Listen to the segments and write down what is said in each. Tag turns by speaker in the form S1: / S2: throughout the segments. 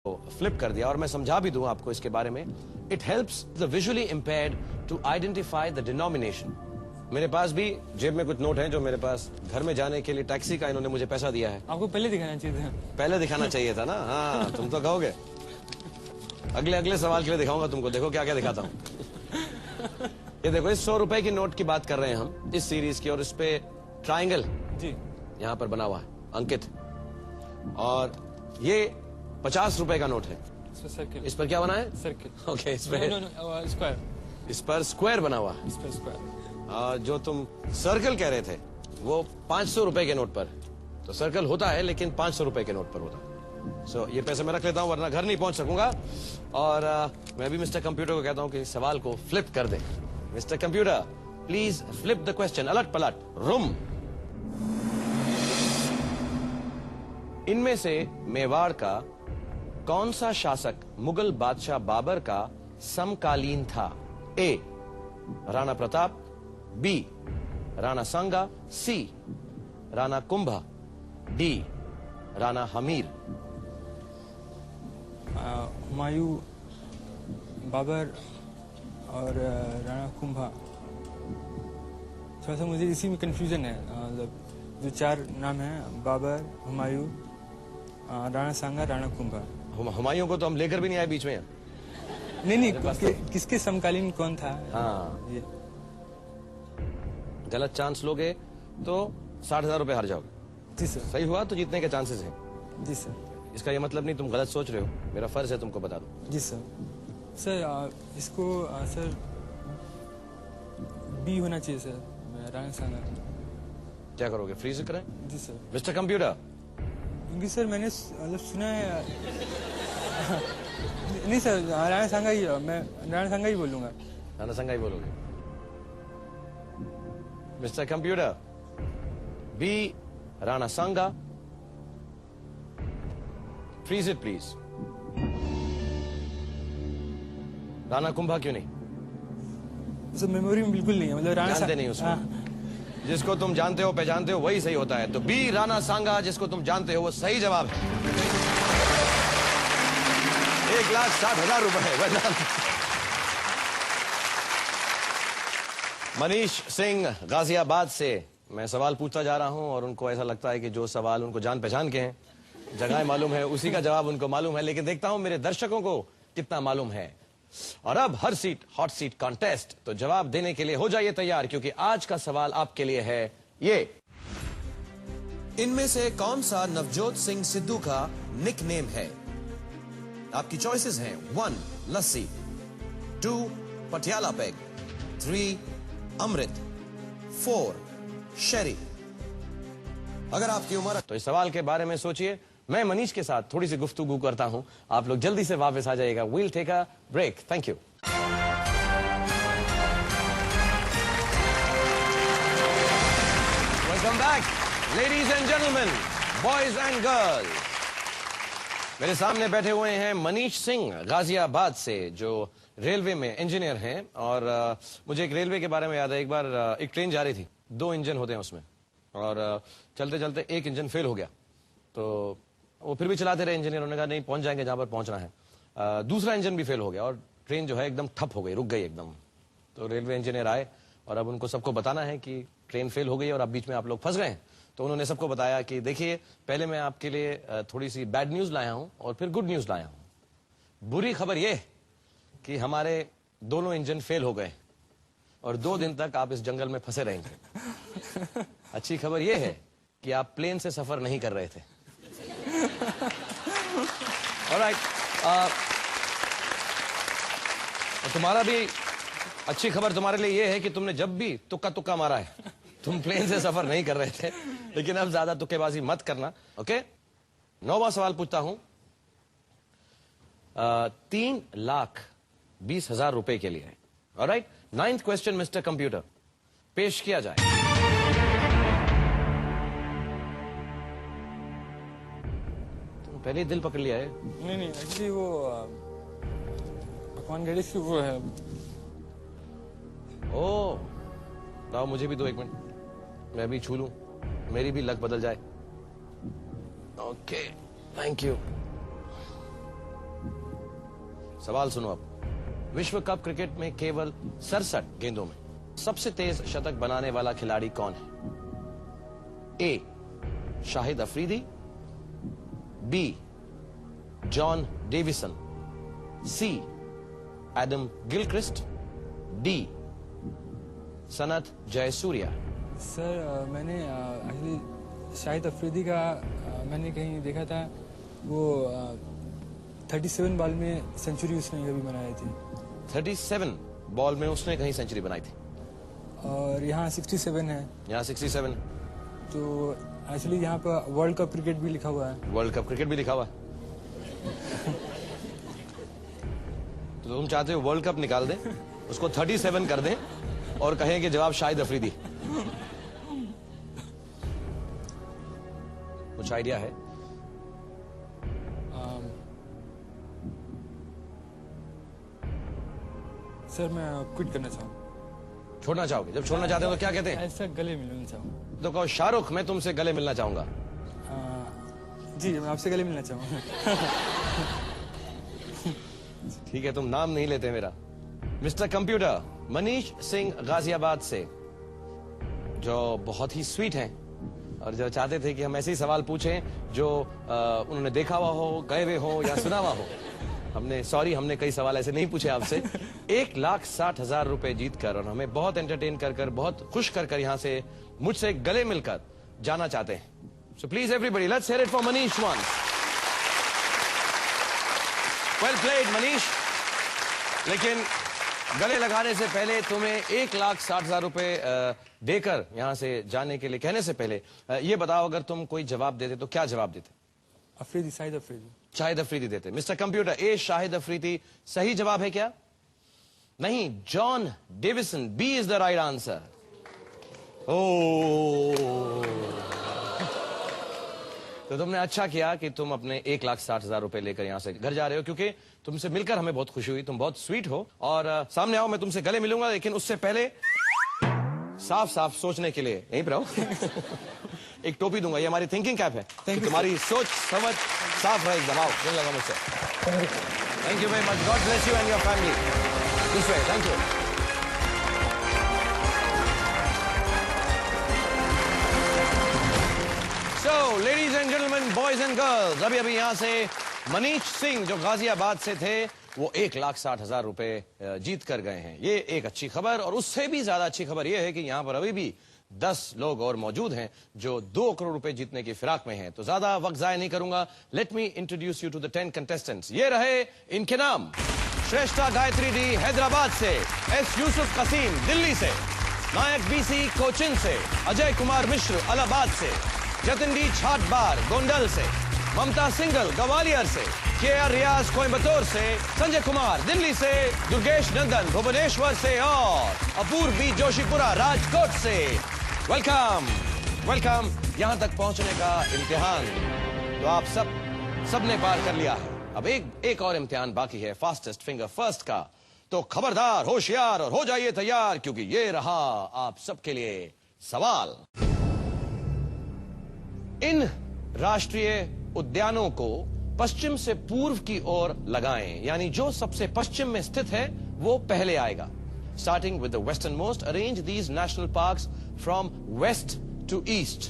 S1: Flip कर दिया और मैं समझा भी दूं आपको इसके बारे में। It helps the visually impaired to identify the denomination. मेरे पास भी जेब में कुछ नोट हैं जो मेरे पास घर में जाने के लिए टैक्सी का इन्होंने मुझे पैसा दिया है।
S2: आपको पहले दिखाना चाहिए था।
S1: पहले दिखाना चाहिए था ना। हाँ, तुम तो कहोगे। अगले सवाल के लिए दिखाऊंगा तुमको। देखो क्या क्या दिखाता हूँ। ये देखो, इस 100 रुपए की नोट की बात कर रहे हैं हम, इस सीरीज की, और इस पे ट्राइंगल
S2: जी
S1: यहाँ पर बना हुआ है, अंकित। और ये 50 रुपए का नोट है।
S2: सर्किल।
S1: इस पर क्या बना है?
S2: सर्किल।
S1: ओके, इस पे
S2: स्क्वायर।
S1: इस पर स्क्वायर बना हुआ है।
S2: इस पर स्क्वायर।
S1: जो तुम सर्कल कह रहे थे वो 500 रुपए के नोट पर। तो सर्कल होता है लेकिन 500 रुपए के नोट पर होता है। सो ये पैसे मैं रख लेता हूं वरना घर नहीं पहुंच सकूंगा। और मैं भी मिस्टर कंप्यूटर को कहता हूं कि सवाल को फ्लिप कर दे। Mister computer, please flip the question. अलट पलट रुम। इनमें से मेवाड़ का कौन सा शासक मुगल बादशाह बाबर का समकालीन था? ए, राणा प्रताप, बी, राणा सांगा, सी, राणा कुंभा, डी, राणा हमीर।
S2: हुमायूं, बाबर और राणा कुंभा। थोड़ा सा मुझे इसी में कंफ्यूजन है। मतलब जो 4 नाम हैं, बाबर, हुमायूं, राणा सांगा, राणा कुंभा।
S1: हुमायूं को तो हम लेकर भी नहीं आए बीच में।
S2: नहीं, किसके समकालीन कौन था?
S1: हाँ,
S2: ये
S1: गलत चांस लोगे तो 60,000 रुपए हार जाओगे।
S2: जी सर।
S1: सही हुआ तो जीतने के चांसेस हैं।
S2: जी सर।
S1: इसका ये मतलब नहीं तुम गलत सोच रहे हो, मेरा फर्ज है तुमको बता दूं।
S2: जी सर। सर इसको सर बी होना चाहिए सर, राणा सांगा।
S1: क्या करोगे, फ्रीज करें?
S2: जी सर।
S1: Mister computer.
S2: क्योंकि सर मैंने मतलब सुना है। नहीं सर, राणा सांगा ही, मैं राणा सांगा ही बोलूंगा।
S1: राणा सांगा ही बोलोगे? Mister computer, B, Rana Sanga. Freeze it please. Rana Kumbha क्यों नहीं?
S2: सर मेमोरी में बिल्कुल नहीं है, मतलब राणा
S1: जानते नहीं उसको। जिसको तुम जानते हो पहचानते हो वही सही होता है। तो बी, राणा सांगा, जिसको तुम जानते हो वो सही जवाब है। 1,60,000 रुपए। मनीष सिंह गाजियाबाद से मैं सवाल पूछता जा रहा हूं और उनको ऐसा लगता है कि जो सवाल उनको जान पहचान के हैं, जगह मालूम है, उसी का जवाब उनको मालूम है। लेकिन देखता हूं मेरे दर्शकों को कितना मालूम है। और अब हर सीट हॉट सीट कॉन्टेस्ट। तो जवाब देने के लिए हो जाइए तैयार, क्योंकि आज का सवाल आपके लिए है ये। इनमें से कौन सा नवजोत सिंह सिद्धू का निकनेम है? आपकी चॉइसेस हैं 1 लस्सी, 2 पटियाला पेग, 3 अमृत, 4 शेरी। अगर आपकी उम्र तो इस सवाल के बारे में सोचिए। मैं मनीष के साथ थोड़ी सी गुफ्तगू करता हूं, आप लोग जल्दी से वापस आ जाइएगा। We'll take a break. Thank you. Welcome back ladies and gentleman, boys and girls. मेरे सामने बैठे हुए हैं मनीष सिंह गाजियाबाद से, जो रेलवे में इंजीनियर हैं। और मुझे एक रेलवे के बारे में याद है। एक बार एक ट्रेन जा रही थी, 2 इंजन होते हैं उसमें, और चलते चलते एक इंजन फेल हो गया। तो वो फिर भी चलाते रहे इंजीनियर। उन्होंने कहा नहीं, पहुंच जाएंगे जहां पर पहुंचना है। दूसरा इंजन भी फेल हो गया और ट्रेन जो है एकदम ठप हो गई, रुक गई एकदम। तो रेलवे इंजीनियर आए और अब उनको सबको बताना है कि ट्रेन फेल हो गई और अब बीच में आप लोग फंस गए हैं। तो उन्होंने सबको बताया कि देखिए, पहले मैं आपके लिए थोड़ी सी बैड न्यूज लाया हूं और फिर गुड न्यूज लाया हूं। बुरी खबर यह कि हमारे दोनों इंजन फेल हो गए और 2 दिन तक आप इस जंगल में फंसे रहेंगे। अच्छी खबर यह है कि आप प्लेन से सफर नहीं कर रहे थे। ऑलराइट, तुम्हारा भी अच्छी खबर तुम्हारे लिए यह है कि तुमने जब भी तुक्का तुक्का मारा है, तुम प्लेन से सफर नहीं कर रहे थे। लेकिन अब ज्यादा तुक्केबाजी मत करना, ओके? 9वां सवाल पूछता हूं 3,20,000 रुपए के लिए। Alright, 9th question mister computer, पेश किया जाए। तुम पहले ही दिल पकड़ लिया है।
S2: नहीं, एक्चुअली वो भगवान गणेश की वो है।
S1: ओ, लाओ मुझे भी दो 1 मिनट, मैं भी छू लूं, मेरी भी लक बदल जाए। Okay, thank you. सवाल सुनो अब। विश्व कप क्रिकेट में केवल 67 गेंदों में सबसे तेज शतक बनाने वाला खिलाड़ी कौन है? A Shahid Afridi, B John Davison, C Adam Gilchrist, D Sanath Jayasuriya.
S2: Sir मैंने एक्चुअली शाहिद अफरीदी का मैंने कहीं देखा था, वो 37 बॉल में सेंचुरी उसने कभी बनाई थी।
S1: 37 बॉल में उसने कहीं सेंचुरी बनाई थी।
S2: और यहाँ 67 है।
S1: यहाँ 67।
S2: तो एक्चुअली यहाँ पर वर्ल्ड कप क्रिकेट भी लिखा हुआ है।
S1: वर्ल्ड कप क्रिकेट भी लिखा हुआ है। तो तुम चाहते हो वर्ल्ड कप निकाल दें, उसको 37 कर दें और कहें कि जवाब शाहिद अफरीदी। कुछ आइडिया है?
S2: सर मैं क्विट करना चाहूँ।
S1: छोड़ना चाहोगे? जब छोड़ना चाहते हो तो क्या कहते हैं?
S2: ऐसा गले मिलना चाहूँ।
S1: तो कहो शाहरुख मैं तुमसे गले मिलना चाहूंगा।
S2: जी मैं आपसे गले मिलना चाहूँगा।
S1: ठीक है, तुम नाम नहीं लेते मेरा। मिस्टर कंप्यूटर, मनीष सिंह गाजियाबाद से, जो बहुत ही स्वीट हैं और जो चाहते थे कि हम ऐसे ही सवाल पूछें जो उन्होंने देखा हुआ हो, गए हुए हो या सुना हुआ हो। हमने कई सवाल ऐसे नहीं पूछे आपसे। 1,60,000 रुपए जीतकर और हमें बहुत एंटरटेन कर बहुत खुश कर यहाँ से मुझसे गले मिलकर जाना चाहते हैं। So please everybody let's hear it for Manish once. Well played Manish. लेकिन गले लगाने से पहले तुम्हें 1,60,000 रुपए देकर यहां से जाने के लिए कहने से पहले ये बताओ, अगर तुम कोई जवाब देते तो क्या जवाब देते?
S2: अफरीदी, शाहिद अफरीदी।
S1: शाहिद अफरीदी देते। Mister computer, A Shahid Afridi सही जवाब है क्या? नहीं, John Davison, B is the right answer. ओ तो तुमने अच्छा किया कि तुम अपने 1,60,000 रुपए लेकर यहां से घर जा रहे हो, क्योंकि तुमसे मिलकर हमें बहुत खुशी हुई। तुम बहुत स्वीट हो और सामने आओ, मैं तुमसे गले मिलूंगा, लेकिन उससे पहले साफ साफ सोचने के लिए यहीं पर आओ। एक टोपी दूंगा, ये हमारी थिंकिंग कैप है कि तुम्हारी सोच समझ साफ रहे एकदम। आओ, दिन लगा मुझसे। Thank you very much, God bless you and your family. This way, thank you. So, ladies and gentlemen, boys and girls, अभी यहां से मनीष सिंह जो गाजियाबाद से थे, वो 1,60,000 रुपए जीत कर गए हैं। ये एक अच्छी खबर, और उससे भी ज्यादा अच्छी खबर ये है कि यहां पर अभी भी 10 लोग और मौजूद हैं जो 2 करोड़ रुपए जीतने की फिराक में हैं। तो ज्यादा वक्त जाया नहीं करूंगा, let me introduce you to the 10 contestants. ये रहे इनके नाम। श्रेष्ठा गायत्री डी हैदराबाद से, एस यूसुफ कसीम दिल्ली से, नायक बीसी कोचिन से, अजय कुमार मिश्र इलाहाबाद से, जतिन डी छाटबार गोंडल से, ममता सिंगल ग्वालियर से, के.आर. रियाज कोयम्बतूर से, संजय कुमार दिल्ली से, दुर्गेश नंदन भुवनेश्वर से और अपूर्व बी जोशीपुरा राजकोट से। Welcome welcome. यहां तक पहुंचने का इम्तिहान तो आप सबने पार कर लिया है। अब एक और इम्तिहान बाकी है, फास्टेस्ट फिंगर फर्स्ट का। तो खबरदार, होशियार और हो जाइए तैयार, क्योंकि ये रहा आप सबके लिए सवाल। इन राष्ट्रीय उद्यानों को पश्चिम से पूर्व की ओर लगाएं, यानी जो सबसे पश्चिम में स्थित है वो पहले आएगा। Starting with the western most, arrange these national parks from west to east.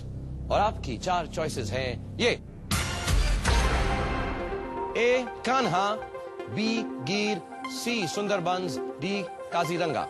S1: और आपकी 4 चॉइसेस हैं ये: ए कान्हा, बी गिर, सी सुंदरबंस, डी काजीरंगा।